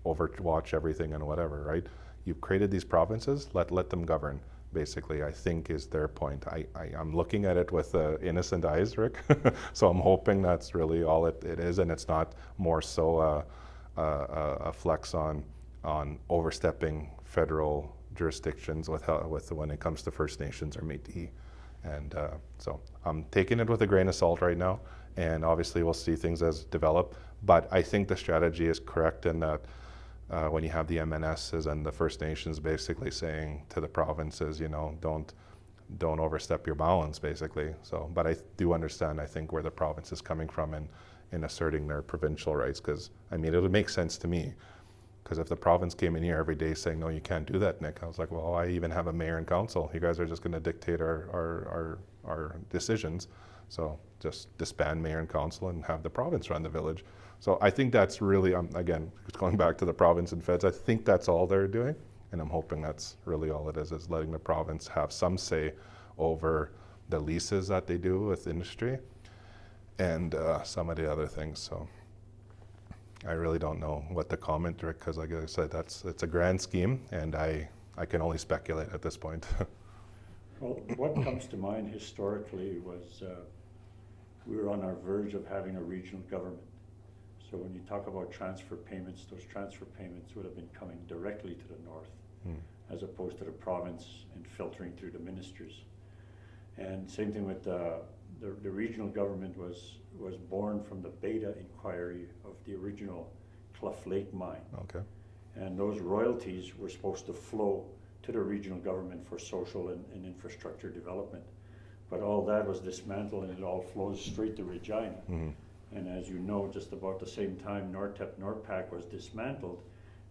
overwatch everything and whatever, right? You've created these provinces, let them govern, basically, I think is their point. I'm looking at it with innocent eyes, Rick. So I'm hoping that's really all it is, and it's not more so a flex on overstepping federal jurisdictions with when it comes to First Nations or Métis. And so I'm taking it with a grain of salt right now, and obviously we'll see things as develop. But I think the strategy is correct in that when you have the MNSs and the First Nations basically saying to the provinces, don't overstep your bounds, basically. So, but I do understand, I think, where the province is coming from in asserting their provincial rights, because it would make sense to me. Because if the province came in here every day saying, no, you can't do that, Nick, I was like, well, I even have a mayor and council. You guys are just going to dictate our decisions. So just disband mayor and council and have the province run the village. So I think that's really, again, going back to the province and feds, I think that's all they're doing. And I'm hoping that's really all it is letting the province have some say over the leases that they do with industry and some of the other things. So I really don't know what to comment, Rick, because like I said, it's a grand scheme, and I can only speculate at this point. Well, what comes to mind historically was we were on our verge of having a regional government. So when you talk about transfer payments, those transfer payments would have been coming directly to the north, as opposed to the province and filtering through the ministers. And same thing with the regional government was born from the beta inquiry of the original Clough Lake mine. Okay. And those royalties were supposed to flow to the regional government for social and infrastructure development. But all that was dismantled, and it all flows straight to Regina. Mm-hmm. And as you know, just about the same time NorPac was dismantled,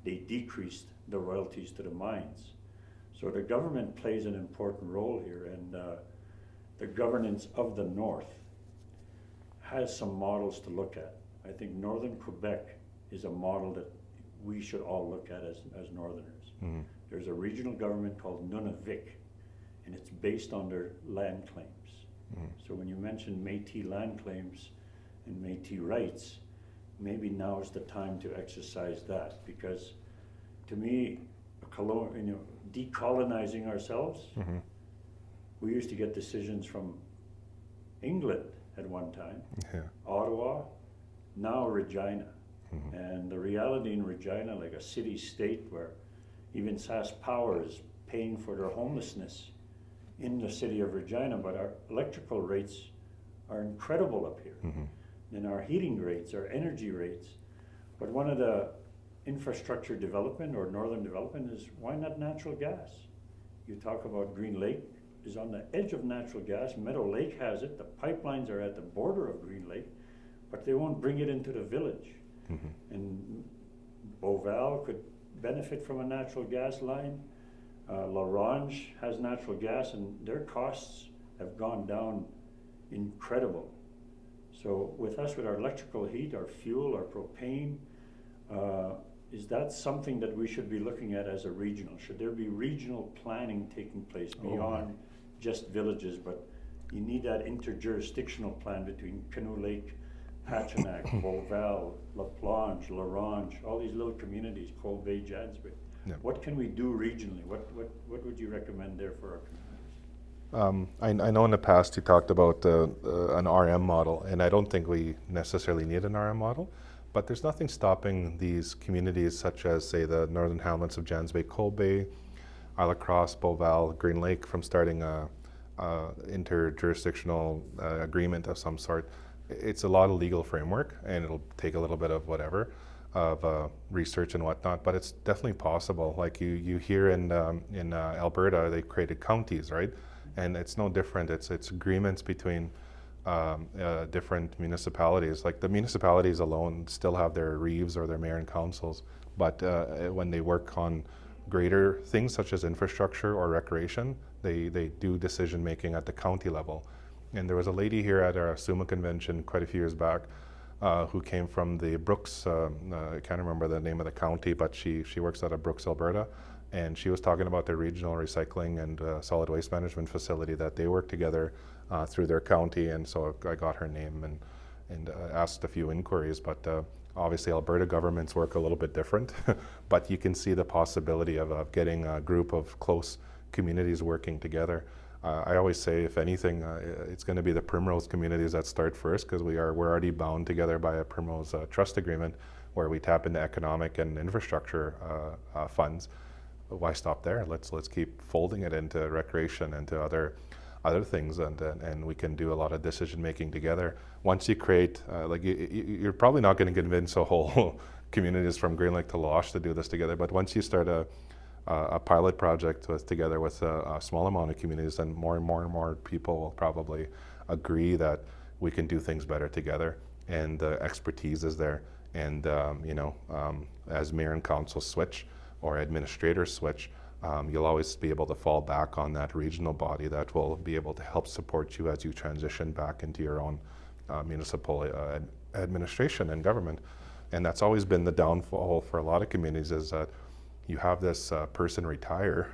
they decreased the royalties to the mines. So the government plays an important role here, and the governance of the north has some models to look at. I think northern Quebec is a model that we should all look at as northerners. Mm-hmm. There's a regional government called Nunavik, and it's based on their land claims. Mm-hmm. So when you mention Métis land claims and Métis rights, maybe now is the time to exercise that, because to me, decolonizing ourselves, We used to get decisions from England at one time, Yeah. Ottawa, now Regina. Mhm. And the reality in Regina, like a city state where even SaskPower is paying for their homelessness in the city of Regina, but our electrical rates are incredible up here. Mhm. And our heating rates, our energy rates. But one of the infrastructure development or northern development is, why not natural gas? You talk about Green Lake is on the edge of natural gas. Meadow Lake has it. The pipelines are at the border of Green Lake, but they won't bring it into the village. Mhm. And Beauval could benefit from a natural gas line. L'Orange has natural gas, and their costs have gone down incredible. So with us, with our electrical heat, our fuel, our propane, is that something that we should be looking at as a regional? Should there be regional planning taking place beyond just villages, but you need that interjurisdictional plan between Canoe Lake, Pachinak, Beauval, La Planche, L'Orange, all these little communities, Cold Bay, Jansbury. Yeah. What can we do regionally? What would you recommend there for our communities? I know in the past you talked about an RM model, and I don't think we necessarily need an RM model, but there's nothing stopping these communities such as, say, the northern hamlets of Jans Bay, Cold Bay, Isle Cross, Beauval, Green Lake from starting a interjurisdictional agreement of some sort. It's a lot of legal framework, and it'll take a little bit of whatever, of research and whatnot, but it's definitely possible. Like you hear in Alberta, they created counties, right? And it's no different. It's agreements between different municipalities. Like the municipalities alone still have their reeves or their mayor and councils, but when they work on greater things such as infrastructure or recreation, they do decision making at the county level. And there was a lady here at our SUMA convention quite a few years back who came from the Brooks, I can't remember the name of the county, but she works out of Brooks, Alberta. And she was talking about their regional recycling and solid waste management facility that they work together through their county. And so I got her name and asked a few inquiries. But obviously Alberta governments work a little bit different. But you can see the possibility of getting a group of close communities working together. I always say, if anything, it's going to be the Primrose communities that start first, because we're already bound together by a Primrose trust agreement where we tap into economic and infrastructure funds. Why stop there? Let's keep folding it into recreation and to other things, and we can do a lot of decision making together. Once you create, you're probably not going to convince a whole communities from Green Lake to Losh to do this together, but once you start a pilot project together with a small amount of communities, then more and more people will probably agree that we can do things better together, and the expertise is there. And as mayor and council switch or administrators switch, you'll always be able to fall back on that regional body that will be able to help support you as you transition back into your own municipal administration and government. And that's always been the downfall for a lot of communities, is that you have this person retire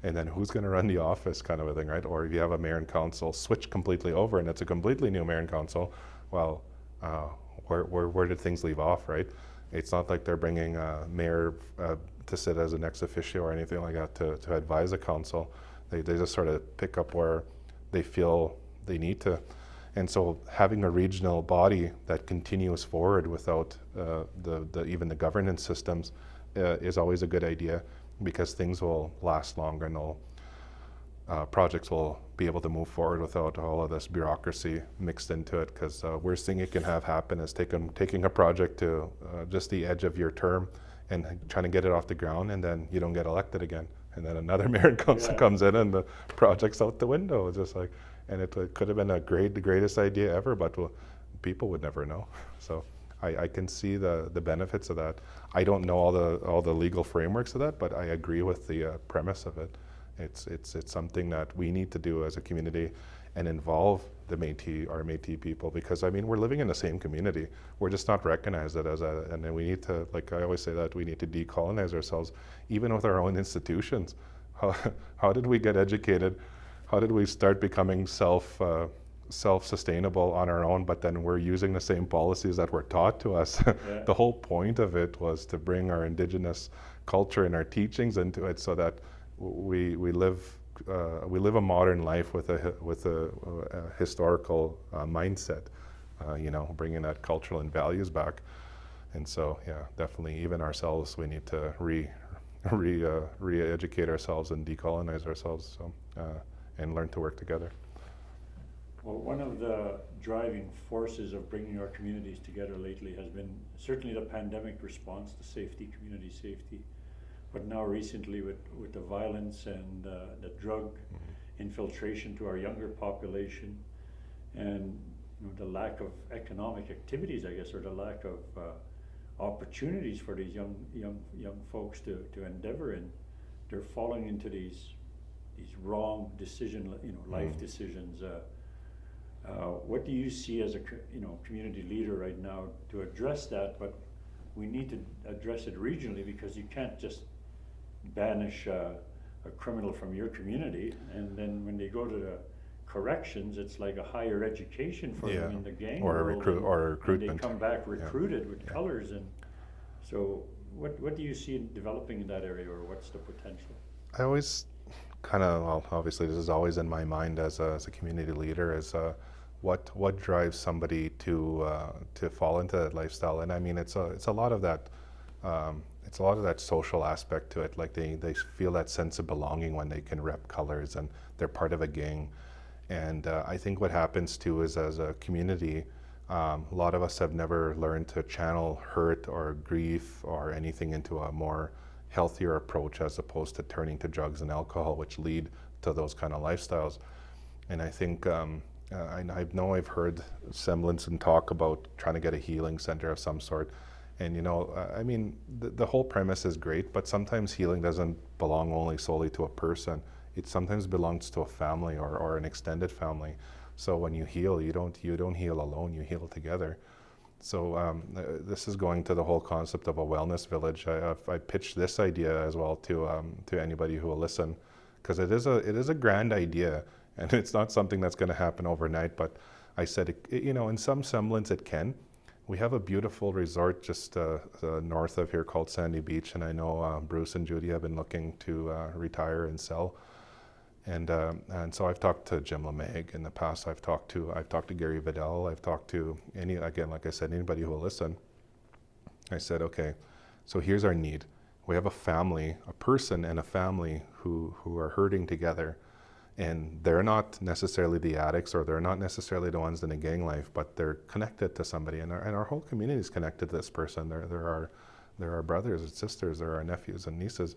and then who's going to run the office, kind of a thing, right? Or if you have a mayor and council switch completely over and it's a completely new mayor and council, well, where did things leave off, right? It's not like they're bringing a mayor to sit as an ex officio or anything like that to advise a council. They just sort of pick up where they feel they need to. And so having a regional body that continues forward without even the governance systems is always a good idea, because things will last longer and projects will be able to move forward without all of this bureaucracy mixed into it. Because worst thing it can have happen is taking a project to just the edge of your term and trying to get it off the ground, and then you don't get elected again, and then another mayor and council comes in and the project's out the window. It's just like, and it could have been the greatest idea ever, but people would never know. So I can see the benefits of that. I don't know all the legal frameworks of that, but I agree with the premise of it. It's something that we need to do as a community and involve the Métis people, because I mean, we're living in the same community. We're just not recognized as and then we need to, like I always say, that we need to decolonize ourselves, even with our own institutions. How did we get educated? How did we start becoming self-sustainable on our own, but then we're using the same policies that were taught to us? Yeah. The whole point of it was to bring our Indigenous culture and our teachings into it, so that we live we live a modern life with a historical mindset, bringing that cultural and values back. And so, yeah, definitely, even ourselves, we need to re-educate ourselves and decolonize ourselves, and learn to work together. Well, one of the driving forces of bringing our communities together lately has been certainly the pandemic response to safety, community safety, but now recently with the violence and the drug infiltration to our younger population, and the lack of economic activities, I guess, or the lack of opportunities for these young folks to endeavor in. They're falling into these wrong life decisions. What do you see as a community leader right now to address that? But we need to address it regionally, because you can't just banish a criminal from your community, and then when they go to the corrections, it's like a higher education for them in the gang or world, or recruitment. And they come back recruited with colors, and so what do you see developing in that area, or what's the potential? I always obviously this is always in my mind as a community leader, is what drives somebody to fall into that lifestyle. And I mean, it's a lot of that. It's a lot of that social aspect to it. Like they feel that sense of belonging when they can rep colors and they're part of a gang. And I think what happens too is, as a community, a lot of us have never learned to channel hurt or grief or anything into a more healthier approach, as opposed to turning to drugs and alcohol, which lead to those kind of lifestyles. And I think I know I've heard semblance and talk about trying to get a healing center of some sort. And I mean, the whole premise is great, but sometimes healing doesn't belong only solely to a person. It sometimes belongs to a family or an extended family. So when you heal, you don't heal alone, you heal together. So this is going to the whole concept of a wellness village. I pitched this idea as well to anybody who will listen, because it is a grand idea, and it's not something that's going to happen overnight. But I said, in some semblance it can. We have a beautiful resort just north of here called Sandy Beach, and I know Bruce and Judy have been looking to retire and sell. And so I've talked to Jim LeMag in the past. I've talked to Gary Vidal. I've talked to like I said, anybody who will listen. I said, okay, so here's our need. We have a person and a family who are hurting together, and they're not necessarily the addicts, or they're not necessarily the ones in a gang life, but they're connected to somebody, and our whole community is connected to this person. There are brothers and sisters, there are nephews and nieces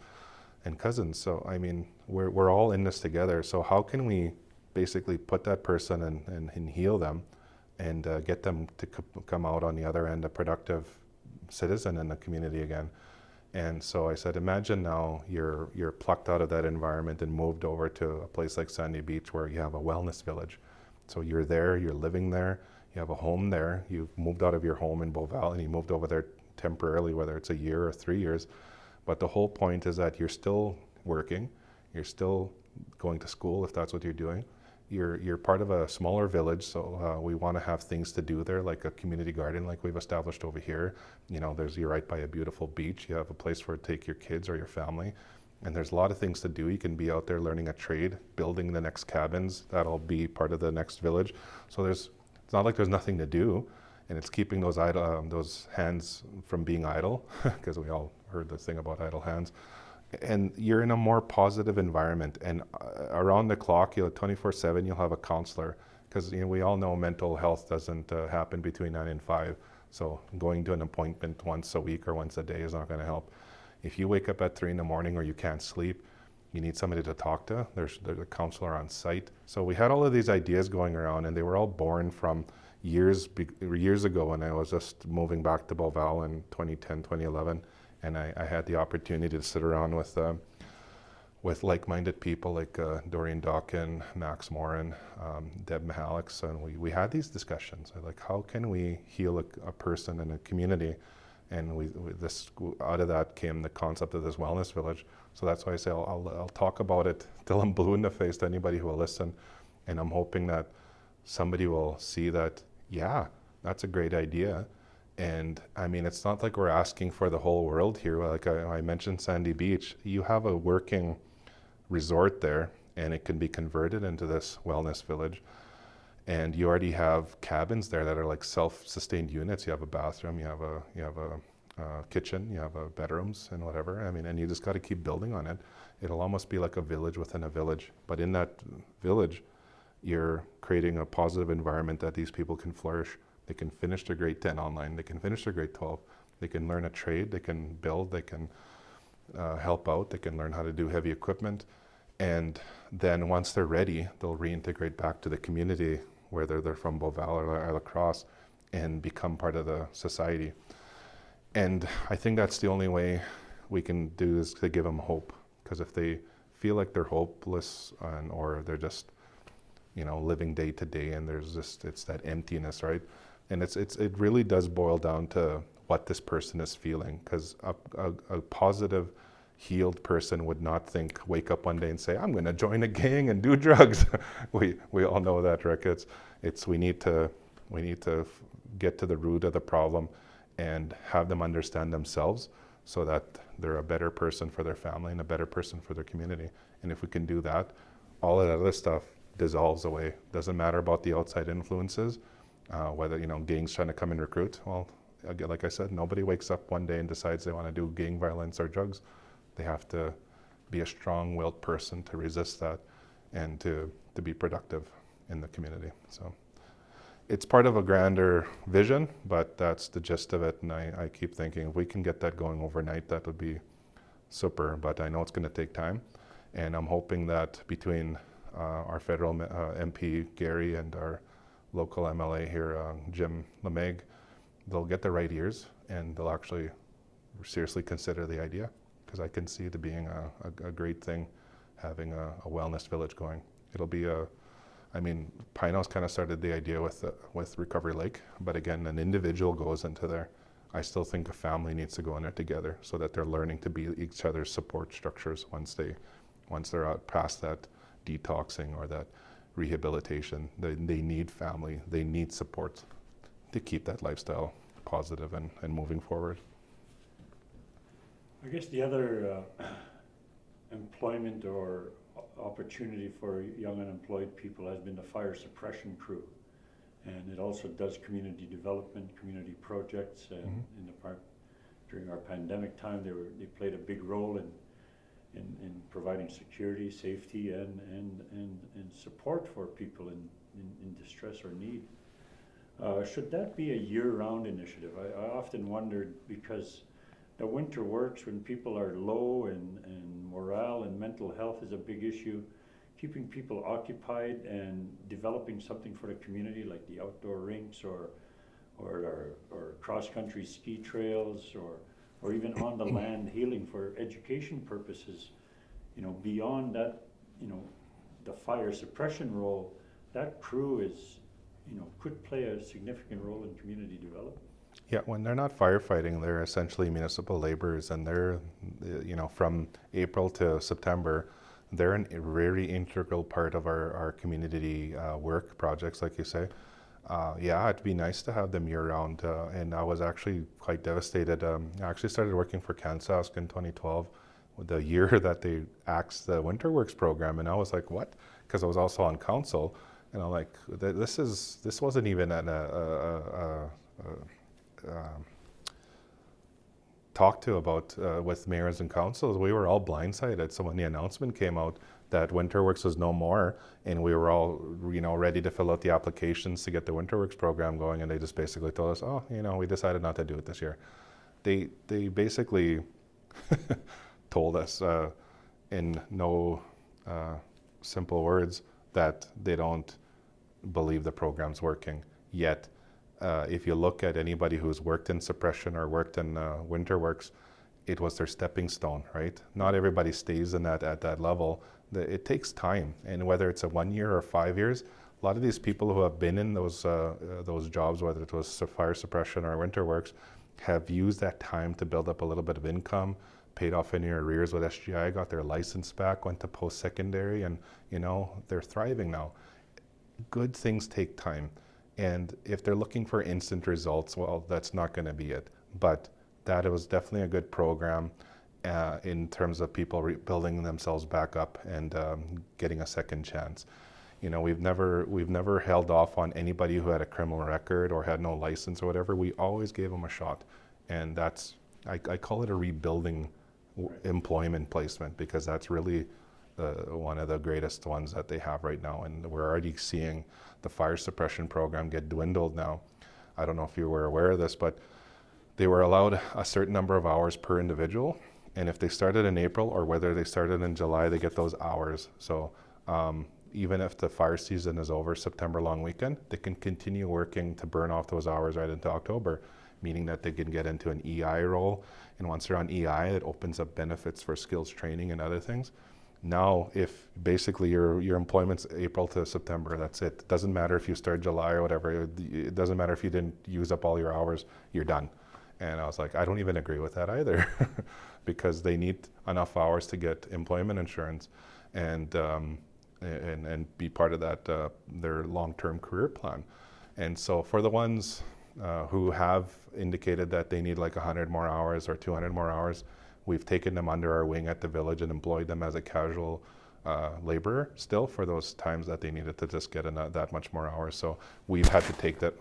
and cousins. So I mean, we're all in this together. So how can we basically put that person and heal them, and get them to come out on the other end a productive citizen in the community again? And so I said, imagine now you're plucked out of that environment and moved over to a place like Sandy Beach, where you have a wellness village. So you're there, you're living there, you have a home there, you've moved out of your home in Beauval and you moved over there temporarily, whether it's a year or 3 years. But the whole point is that you're still working, you're still going to school if that's what you're doing. You're part of a smaller village, so we want to have things to do there, like a community garden like we've established over here. You're right by a beautiful beach. You have a place for to take your kids or your family. And there's a lot of things to do. You can be out there learning a trade, building the next cabins. That'll be part of the next village. So it's not like there's nothing to do. And it's keeping those hands from being idle, because we all heard the thing about idle hands. And you're in a more positive environment, and around the clock, 24/7, you'll have a counselor, because we all know mental health doesn't happen between 9 and 5. So going to an appointment once a week or once a day is not going to help. If you wake up at 3 in the morning or you can't sleep, you need somebody to talk to. There's a counselor on site. So we had all of these ideas going around, and they were all born from years ago when I was just moving back to Beauval in 2010, 2011. And I had the opportunity to sit around with like-minded people like Dorian Dawkin, Max Morin, Deb Mihalix, and we had these discussions. Like, how can we heal a person in a community? And out of that came the concept of this wellness village. So that's why I say I'll talk about it till I'm blue in the face to anybody who will listen. And I'm hoping that somebody will see that, yeah, that's a great idea. And I mean, it's not like we're asking for the whole world here. Like I mentioned Sandy Beach, you have a working resort there, and it can be converted into this wellness village. And you already have cabins there that are like self-sustained units. You have a bathroom, you have a kitchen, you have bedrooms and whatever. I mean, and you just got to keep building on it. It'll almost be like a village within a village. But in that village, you're creating a positive environment that these people can flourish. They can finish their grade 10 online. They can finish their grade 12. They can learn a trade. They can build. They can help out. They can learn how to do heavy equipment. And then once they're ready, they'll reintegrate back to the community, whether they're from Beauval or La Crosse, and become part of the society. And I think that's the only way we can do is to give them hope. Because if they feel like they're hopeless or they're just, living day to day, and there's just, it's that emptiness, right? And it really does boil down to what this person is feeling. Because a positive, healed person would not wake up one day and say, I'm going to join a gang and do drugs. we all know that, Rick. We need to get to the root of the problem and have them understand themselves so that they're a better person for their family and a better person for their community. And if we can do that, all of that other stuff dissolves away. Doesn't matter about the outside influences, whether, gangs trying to come and recruit. Well, again, like I said, nobody wakes up one day and decides they want to do gang violence or drugs. They have to be a strong-willed person to resist that and to be productive in the community. So it's part of a grander vision, but that's the gist of it. And I keep thinking if we can get that going overnight, that would be super. But I know it's going to take time. And I'm hoping that between our federal MP, Gary, and our local MLA here, Jim LeMaig, they'll get the right ears and they'll actually seriously consider the idea. Because I can see it being a great thing, having a wellness village going. It'll be Pinehouse kind of started the idea with Recovery Lake, but again, an individual goes into there. I still think a family needs to go in there together so that they're learning to be each other's support structures once they're out past that detoxing or that rehabilitation. They need family, they need support to keep that lifestyle positive and moving forward. I guess the other employment or opportunity for young unemployed people has been the fire suppression crew. And it also does community development, community projects. And in the park, during our pandemic time, they played a big role in providing security, safety, and support for people in distress or need. Should that be a year-round initiative? I often wondered, because the winter works when people are low and morale and mental health is a big issue. Keeping people occupied and developing something for the community like the outdoor rinks or cross-country ski trails or even on the land healing for education purposes, beyond that, the fire suppression role, that crew could play a significant role in community development. Yeah, when they're not firefighting, they're essentially municipal laborers, and they're, from April to September, they're a very integral part of our community work projects, like you say. It'd be nice to have them year-round, and I was actually quite devastated. I actually started working for CanSask in 2012, the year that they axed the Winter Works program, and I was like, what? Because I was also on council, and I'm like, this wasn't even talked to about with mayors and councils. We were all blindsided. So when the announcement came out that Winterworks was no more, and we were all ready to fill out the applications to get the Winterworks program going, and they just basically told us, we decided not to do it this year. They basically told us in no simple words that they don't believe the program's working yet. If you look at anybody who's worked in suppression or worked in Winterworks, it was their stepping stone, right? Not everybody stays in that at that level. It takes time, and whether it's a 1 year or 5 years, a lot of these people who have been in those jobs, whether it was fire suppression or Winterworks, have used that time to build up a little bit of income, paid off any arrears with SGI, got their license back, went to post-secondary, and they're thriving now. Good things take time. And if they're looking for instant results, well, that's not going to be it. But that was definitely a good program. in terms of people building themselves back up and getting a second chance. You know, we've never held off on anybody who had a criminal record or had no license or whatever. We always gave them a shot, and that's I call it a rebuilding employment placement, because that's really one of the greatest ones that they have right now. And we're already seeing the fire suppression program get dwindled now. I don't know if you were aware of this, but they were allowed a certain number of hours per individual, and if they started in April or whether they started in July, they get those hours. So even if the fire season is over, September long weekend, they can continue working to burn off those hours right into October, meaning that they can get into an EI role. And once they're on EI, it opens up benefits for skills training and other things. Now, if basically your employment's April to September, that's it. It doesn't matter if you start July or whatever. It doesn't matter if you didn't use up all your hours, you're done. And I was like, I don't even agree with that either, because they need enough hours to get employment insurance and be part of that their long-term career plan. And so for the ones who have indicated that they need like 100 more hours or 200 more hours, we've taken them under our wing at the village and employed them as a casual laborer still for those times that they needed to just get that much more hours. So we've had to take that.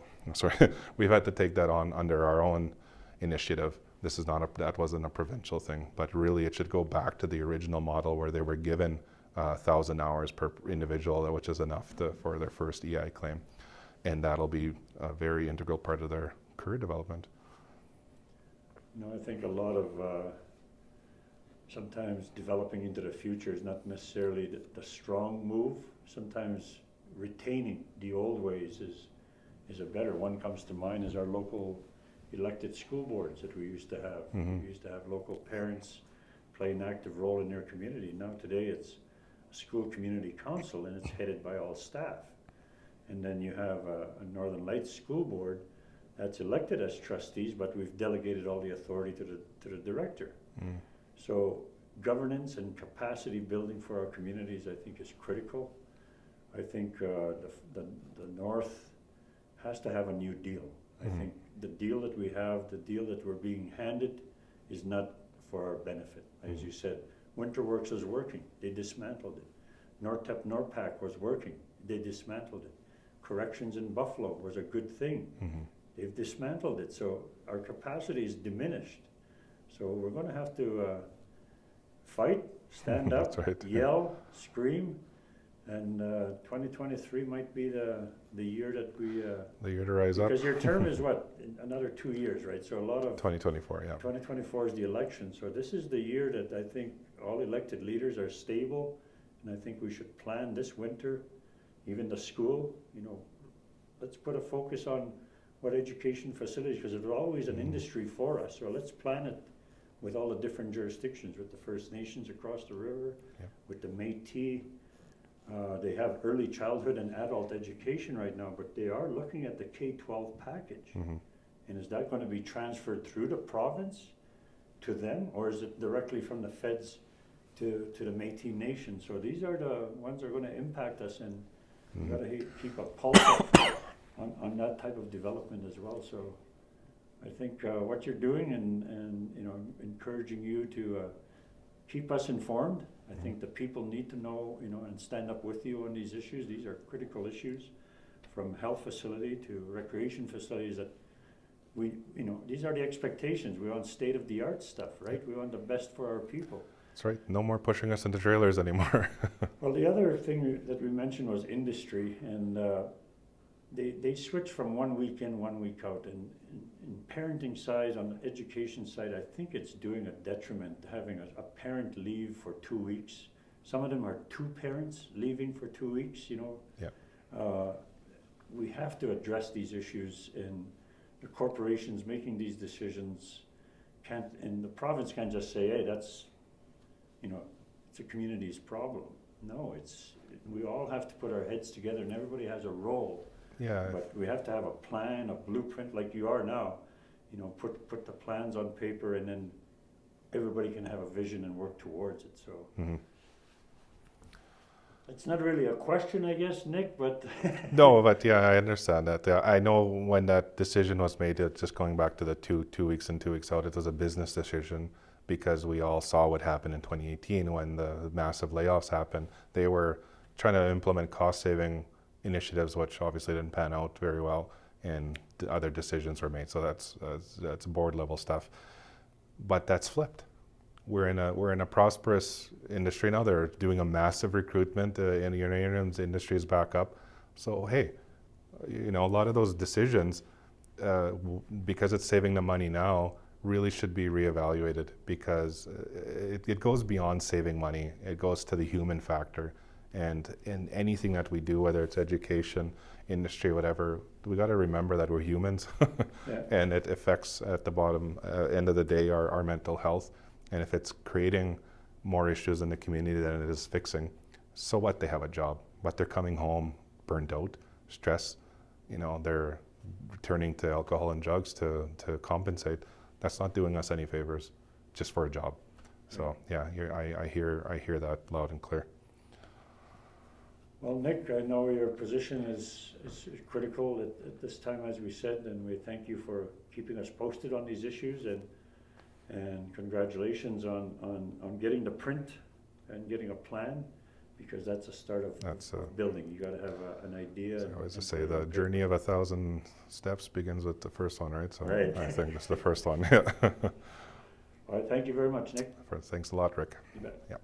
We've had to take that on under our own initiative. That wasn't a provincial thing, but really it should go back to the original model where they were given 1,000 hours per individual, which is enough for their first EI claim, and that'll be a very integral part of their career development. No, I think a lot of sometimes developing into the future is not necessarily the strong move. Sometimes retaining the old ways is a better. One comes to mind is our local elected school boards that we used to have. Mm-hmm. We used to have local parents play an active role in their community. Now today it's a school community council, and it's headed by all staff. And then you have a Northern Lights school board that's elected as trustees, but we've delegated all the authority to the director. Mm. So governance and capacity building for our communities, I think, is critical. I think the North has to have a new deal. Mm-hmm. I think the deal that we have, the deal that we're being handed, is not for our benefit. As Mm-hmm. you said, Winterworks is working. They dismantled it. NorPac was working. They dismantled it. Corrections in Buffalo was a good thing. Mm-hmm. They've dismantled it. So our capacity is diminished. So we're going to have to fight, stand up, That's right. yell, scream, and 2023 might be the year that we... The year to rise up. Because your term is what? Another 2 years, right? So a lot of... 2024, yeah. 2024 is the election. So this is the year that I think all elected leaders are stable, and I think we should plan this winter, even the school, let's put a focus on what education facilities, because there's always an industry for us. So let's plan it with all the different jurisdictions, with the First Nations across the river, with the Métis. They have early childhood and adult education right now, but they are looking at the K-12 package. Mm-hmm. And is that going to be transferred through the province to them, or is it directly from the feds to the Métis Nation? So these are the ones that are going to impact us, and we've got to keep a pulse on that type of development as well. So I think what you're doing and encouraging you to keep us informed. I think the people need to know, and stand up with you on these issues. These are critical issues, from health facility to recreation facilities, that these are the expectations. We want state-of-the-art stuff, right? We want the best for our people. That's right. No more pushing us into trailers anymore. Well, the other thing that we mentioned was industry, and they switch from 1 week in, 1 week out. And in parenting side, on the education side, I think it's doing a detriment having a parent leave for 2 weeks. Some of them are two parents leaving for 2 weeks, Yeah. We have to address these issues, and the corporations making these decisions and the province can't just say, hey, that's, it's a community's problem. No, we all have to put our heads together, and everybody has a role. Yeah. But we have to have a plan, a blueprint, like you are now. Put the plans on paper, and then everybody can have a vision and work towards it. So Mm-hmm. it's not really a question, I guess, Nick, but No, but yeah, I understand that. I know when that decision was made, just going back to the two weeks in, 2 weeks out, it was a business decision. because we all saw what happened in 2018 when the massive layoffs happened. They were trying to implement cost-saving initiatives, which obviously didn't pan out very well, and other decisions were made. So that's board level stuff. But that's flipped. We're in a prosperous industry now. They're doing a massive recruitment, and the uranium's industry is back up. So hey, a lot of those decisions, because it's saving the money now, really should be reevaluated, because it goes beyond saving money. It goes to the human factor, and in anything that we do, whether it's education, industry, whatever, we got to remember that we're humans, Yeah. and it affects at the bottom end of the day our mental health. And if it's creating more issues in the community than it is fixing, so what? They have a job, but they're coming home burnt out, stressed. They're turning to alcohol and drugs to compensate. That's not doing us any favors, just for a job. So yeah, I hear that loud and clear. Well, Nick, I know your position is critical at this time, as we said, and we thank you for keeping us posted on these issues, and congratulations on getting the print and getting a plan, because that's a start of building. You got to have an idea. So I always say the journey of 1,000 steps begins with the first one, right? So right. I think that's the first one. Yeah. All right, thank you very much, Nick. Thanks a lot, Rick. You bet. Yeah.